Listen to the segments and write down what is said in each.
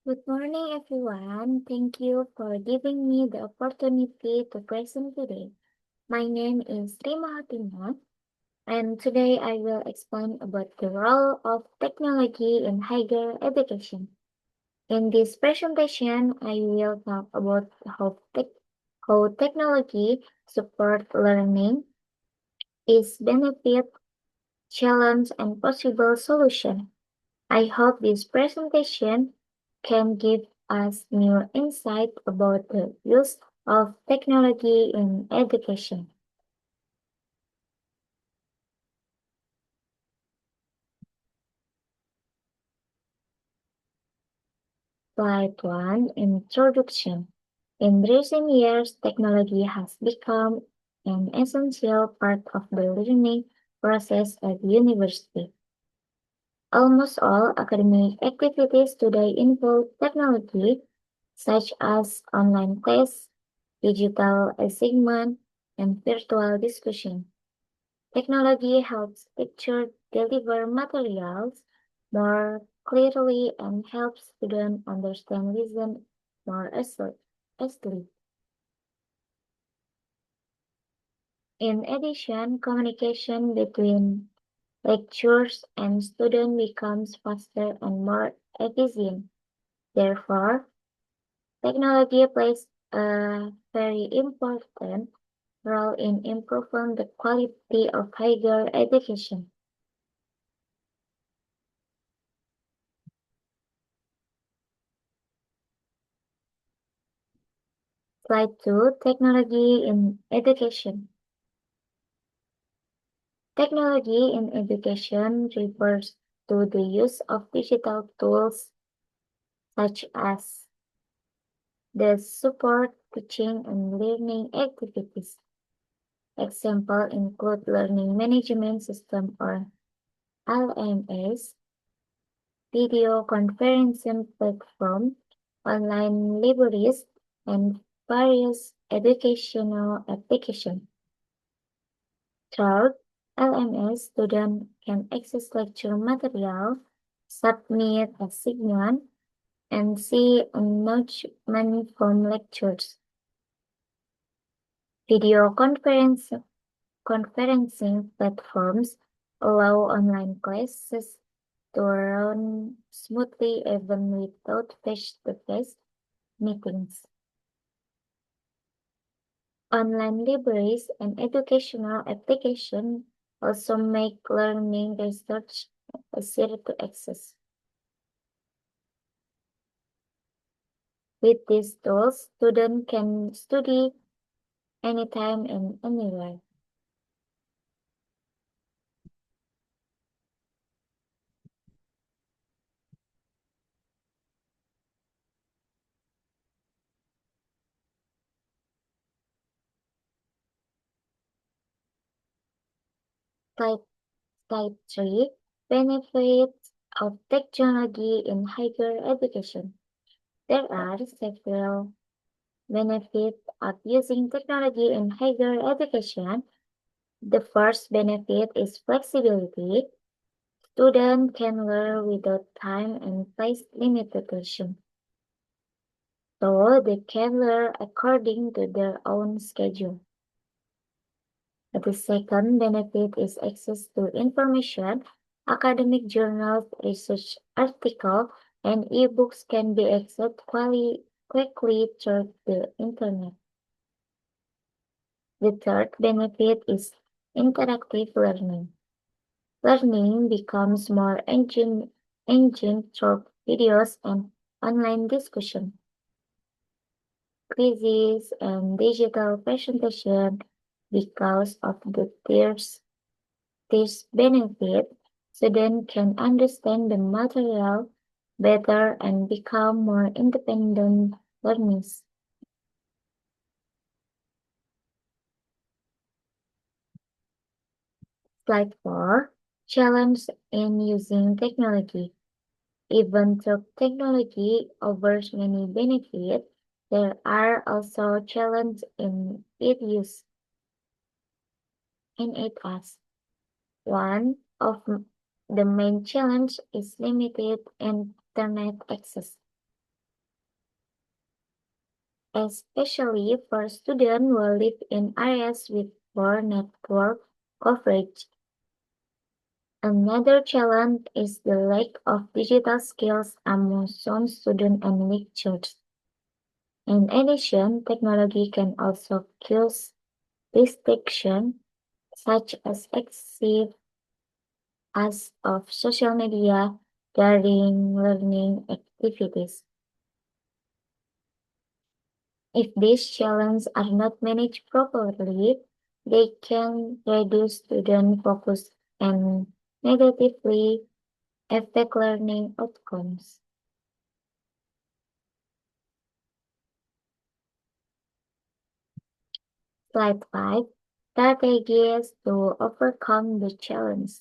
Good morning, everyone. Thank you for giving me the opportunity to present today. My name is Rima Hatimon, and today I will explain about the role of technology in higher education. In this presentation, I will talk about how technology support learning, its benefit, challenge, and possible solution. I hope this presentation can give us new insight about the use of technology in education. Slide 1, Introduction. In recent years, technology has become an essential part of the learning process at university. Almost all academic activities today involve technology, such as online class, digital assignment, and virtual discussion. Technology helps teachers deliver materials more clearly and helps students understand lesson more easily. In addition, communication between lecturers and students becomes faster and more efficient. Therefore, technology plays a very important role in improving the quality of higher education. Slide 2, Technology in Education. Technology in education refers to the use of digital tools such as the support teaching and learning activities. Examples include learning management system or LMS, video conferencing platform, online libraries, and various educational applications. Third, LMS students can access lecture material, submit assignment, and see acknowledgement from lectures. Video conferencing platforms allow online classes to run smoothly even without face-to-face meetings. Online libraries and educational applications also make learning research easier to access. With these tools, students can study anytime and anywhere. Slide, slide 3, Benefits of technology in higher education. There are several benefits of using technology in higher education. The first benefit is flexibility. Students can learn without time and place limitation, so they can learn according to their own schedule. The second benefit is access to information. Academic journals, research articles, and ebooks can be accessed quickly through the internet. The third benefit is interactive learning. Learning becomes more engaging through videos and online discussion, quizzes, and digital presentation. Because of this benefit, students can understand the material better and become more independent learners. Slide 4, Challenge in using technology. Even though technology offers many benefits, there are also challenges in its use. One of the main challenges is limited internet access. especially for students who live in areas with poor network coverage. Another challenge is the lack of digital skills among some students and lecturers. In addition, technology can also cause distraction, such as excessive use of social media during learning activities. If these challenges are not managed properly, they can reduce student focus and negatively affect learning outcomes. Slide 5. Strategies to overcome the challenge.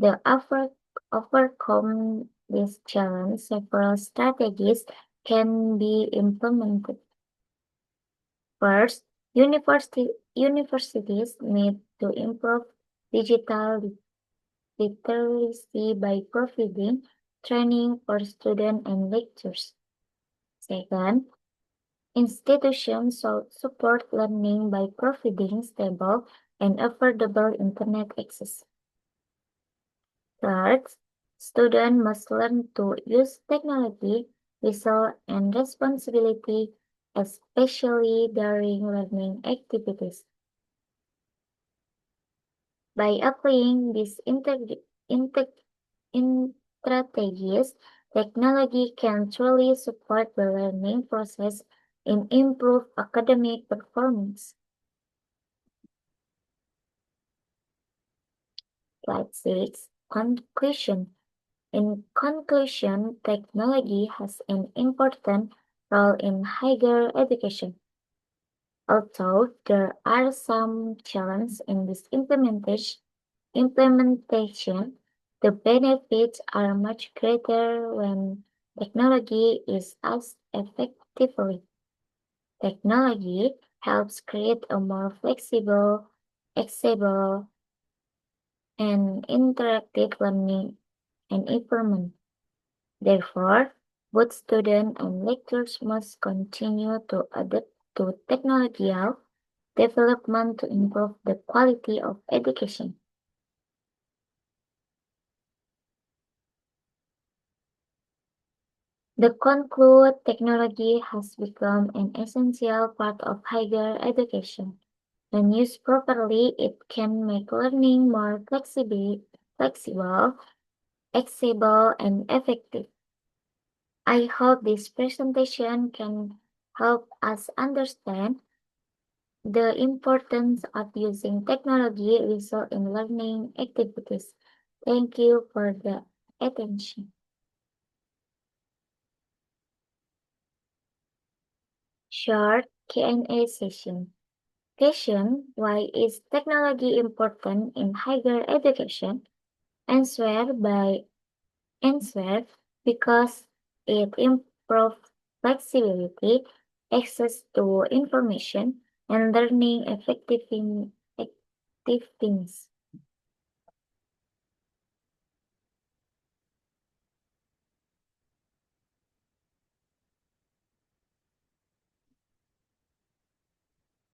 To overcome this challenge, several strategies can be implemented. First, universities need to improve digital literacy by providing training for students and lecturers. Second, institutions should support learning by providing stable and affordable internet access. Third, students must learn to use technology with and responsibility, especially during learning activities. By applying these strategies, technology can truly support the learning process and improve academic performance. Slide 6. Conclusion. In conclusion, technology has an important role in higher education. Although there are some challenges in this implementation, the benefits are much greater when technology is used effectively. Technology helps create a more flexible, accessible, and interactive learning environment. Therefore, both students and lecturers must continue to adapt to technological development to improve the quality of education. The conclude technology has become an essential part of higher education. When used properly, it can make learning more flexible, accessible, and effective. I hope this presentation can help us understand the importance of using technology result in learning activities. Thank you for the attention. Short Q&A session. Question: why is technology important in higher education? Answer by answer because it improves flexibility, access to information, and learning effectiveness.